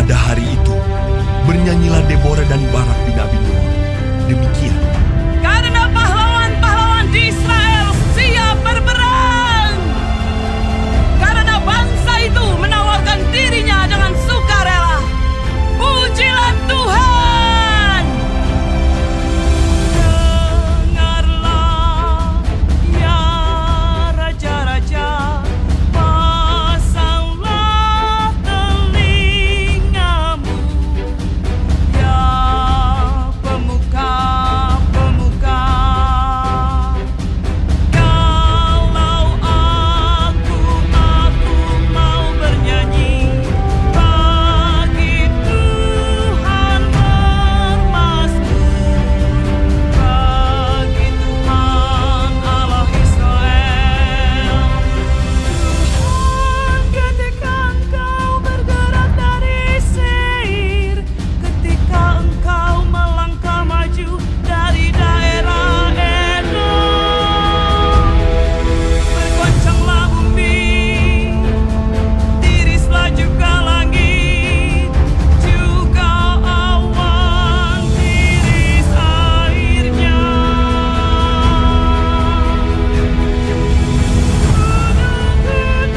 Pada hari itu, bernyanyilah Deborah dan Barak bin Abinoam. Demikian. Karena pahlawan-pahlawan di Israel siap berperang. Karena bangsa itu menawarkan dirinya dengan sukarela. Pujilah Tuhan. Dengarlah ya raja-raja. Pasanglah telingamu. Ya pemuka-pemuka. Kalau aku mau bernyanyi bagi Tuhan bermazmur, bagi Tuhan Allah Israel. Tuhan, ketika Engkau bergerak dari Seir, ketika Engkau melangkah maju dari daerah Edom, bergoncanglah bumi, tirislah juga langit, juga awan tiris airnya. Gunung-gunung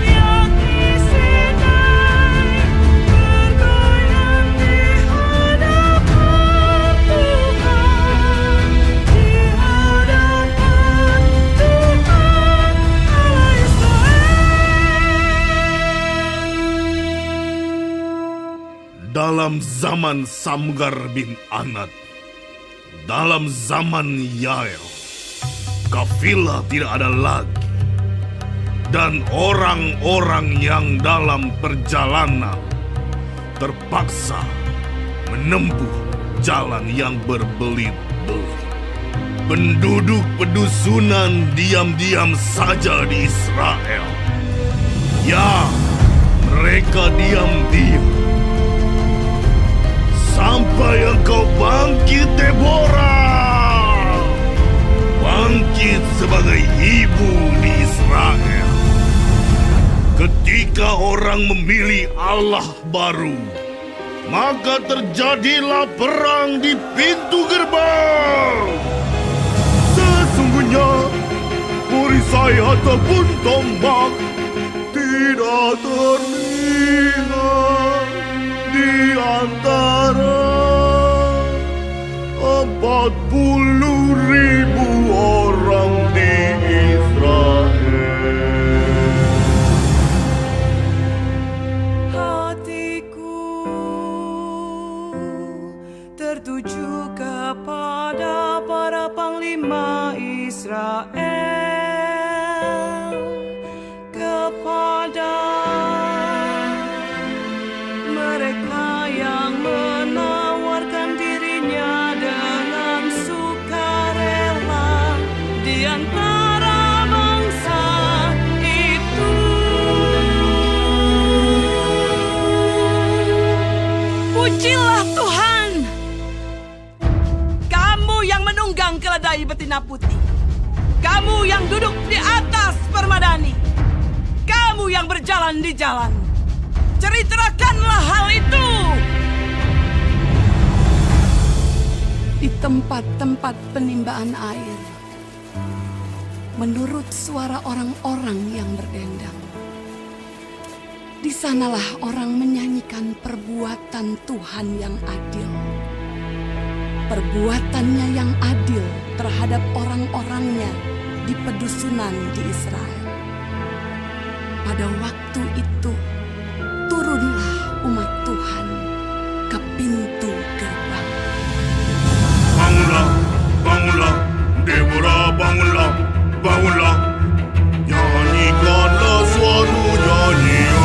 yang di Sinai bergoyang di hadapan Tuhan, di hadapan Tuhan Allah Israel. Dalam zaman Samgar bin Anat, dalam zaman Yael, kafilah tidak ada lagi, dan orang-orang yang dalam perjalanan terpaksa menempuh jalan yang berbelit-belit. Penduduk pedusunan diam-diam saja di Israel. Ya, mereka diam-diam. Sampai engkau bangkit, Deborah. Bangkit sebagai ibu di Israel. Ketika orang memilih Allah baru, maka terjadilah perang di pintu gerbang. Sesungguhnya perisai ataupun tombak tidak terlihat di antara 40.000 orang di Israel. Hatiku tertuju kepada para panglima Israel, kepada mereka yang menawarkan dirinya dengan sukarela di antara bangsa itu. Pujilah Tuhan, kamu yang menunggang keledai betina putih, kamu yang duduk di atas permadani, kamu yang berjalan di jalan. Ceritakanlah hal itu. Di tempat-tempat penimbangan air, menurut suara orang-orang yang berdendang, di sanalah orang menyanyikan perbuatan Tuhan yang adil. Perbuatannya yang adil terhadap orang-orangnya di pedusunan di Israel. Pada waktu itu, turunlah umat Tuhan ke pintu gerbang. Bangunlah, bangunlah, Deborah, bangunlah, bangunlah. Nyanyikanlah suatu nyanyian.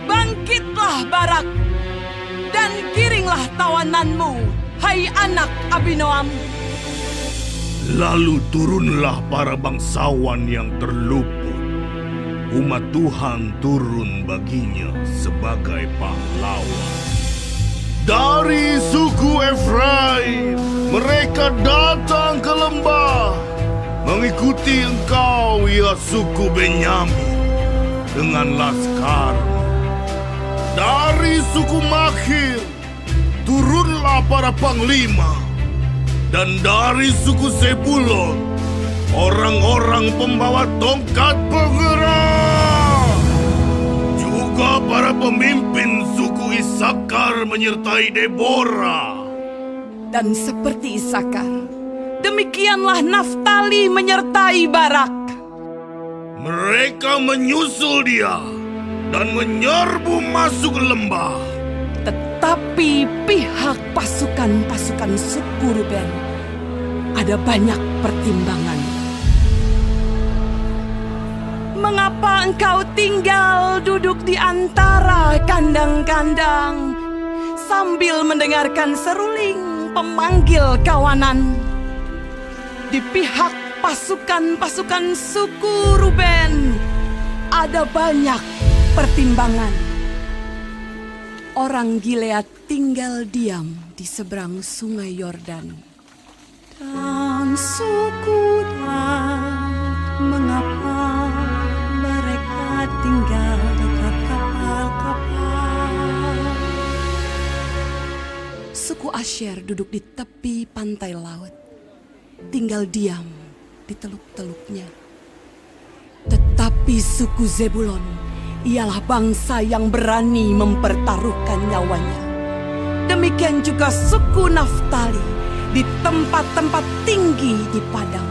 Bangkitlah Barak, dan giringlah tawananmu, hai anak Abinoam. Lalu turunlah para bangsawan yang terluput. Umat Tuhan turun baginya sebagai pahlawan. Dari suku Efraim, mereka datang ke lembah, mengikuti engkau, ya suku Benyamin. dengan laskar. Dari suku Makhir turunlah para panglima, dan dari suku Zebulon orang-orang pembawa tongkat penggerak. Juga para pemimpin suku Isakar menyertai Deborah. Dan seperti Isakar, demikianlah Naftali menyertai Barak. Mereka menyusul dia dan menyerbu masuk lembah. Tetapi pihak pasukan-pasukan suku Ruben ada banyak pertimbangan. Mengapa engkau tinggal duduk di antara kandang-kandang sambil mendengarkan seruling pemanggil kawanan? Di pihak pasukan-pasukan suku Ruben ada banyak pertimbangan. Orang Gilead tinggal diam di seberang sungai Yordan. Dan suku Dan, mengapa mereka tinggal dekat kapal-kapal? Suku Asher duduk di tepi pantai laut, tinggal diam di teluk-teluknya. Tetapi suku Zebulon ialah bangsa yang berani mempertaruhkan nyawanya. Demikian juga suku Naftali di tempat-tempat tinggi di padang.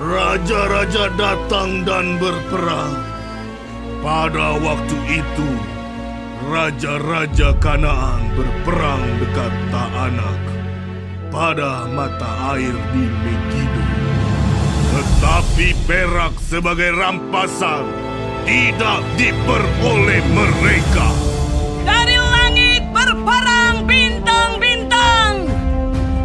Raja-raja datang dan berperang. Pada waktu itu, raja-raja Kanaan berperang dekat Taanak pada mata air di Megido. Tetapi perak sebagai rampasan tidak diperoleh mereka. Dari langit berperang bintang-bintang.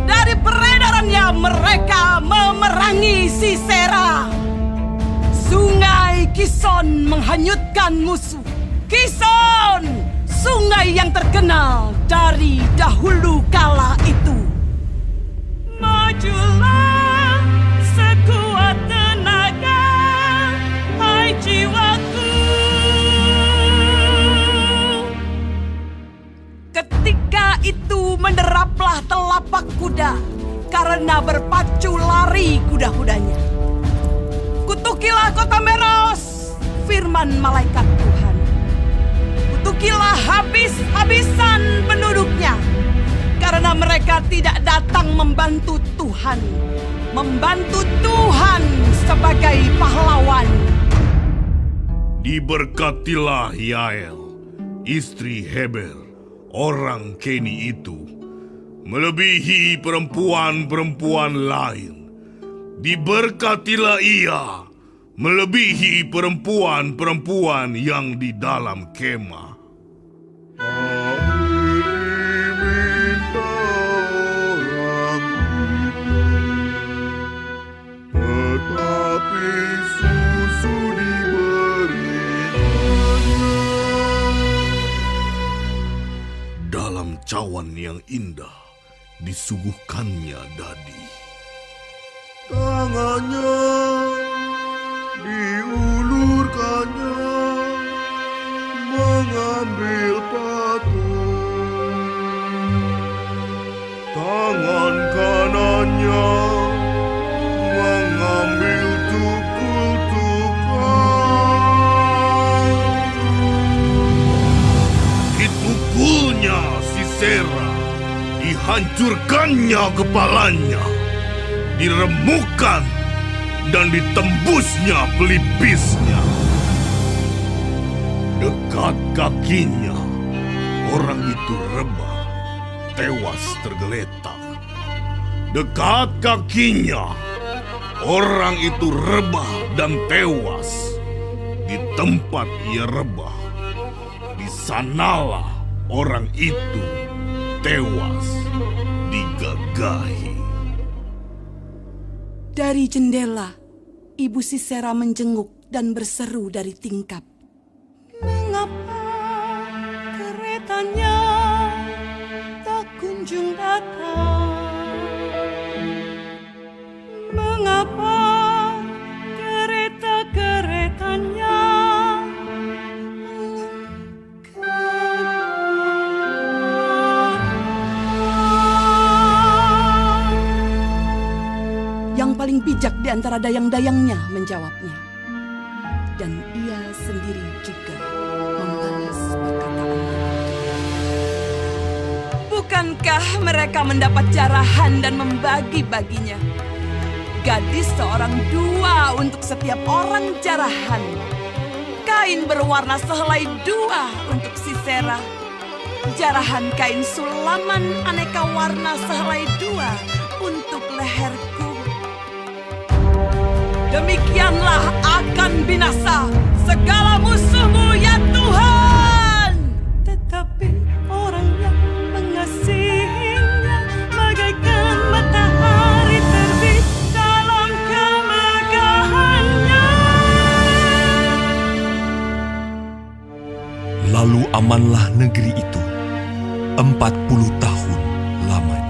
Dari peredarannya mereka memerangi Sisera. Sungai Kison menghanyutkan musuh. Kison, sungai yang terkenal dari dahulu kala itu. Majulah sekuat tenaga, hai jiwaku. Ketika itu menderaplah telapak kuda karena berpacu lari kuda-kudanya. Kutukilah kota Meros, firman malaikat Tuhan. Kutukilah habis-habisan penduduknya, karena mereka tidak datang membantu Tuhan sebagai pahlawan. Diberkatilah Yael, istri Heber, orang Keni itu, melebihi perempuan-perempuan lain. Diberkatilah ia, melebihi perempuan-perempuan yang di dalam kemah. Dalam cawan yang indah disuguhkannya dadi. Tangannya diulurkannya mengambil patung. Tangan kanannya mengambil tukul-tukul. Dipukulnya Sisera, dihancurkannya kepalanya, diremukkan dan ditembusnya pelipisnya. Dekat kakinya, orang itu rebah, tewas tergeletak. Dekat kakinya, orang itu rebah dan tewas. Di tempat ia rebah, di sanalah orang itu tewas digagahi. Dari jendela, ibu Sisera menjenguk dan berseru dari tingkap. Mengapa keretanya tak kunjung datang? Mengapa kereta-keretanya di antara dayang-dayangnya menjawabnya. Dan ia sendiri juga membalas perkataannya. Bukankah mereka mendapat jarahan dan membagi-baginya? Gadis seorang dua untuk setiap orang jarahan. Kain berwarna sehelai dua untuk Sisera. Jarahan kain sulaman aneka warna sehelai dua untuk leherku. Demikianlah akan binasa segala musuhmu ya Tuhan. Tetapi orang yang mengasihinya bagaikan matahari terbit dalam kemegahannya. Lalu amanlah negeri itu 40 tahun lamanya.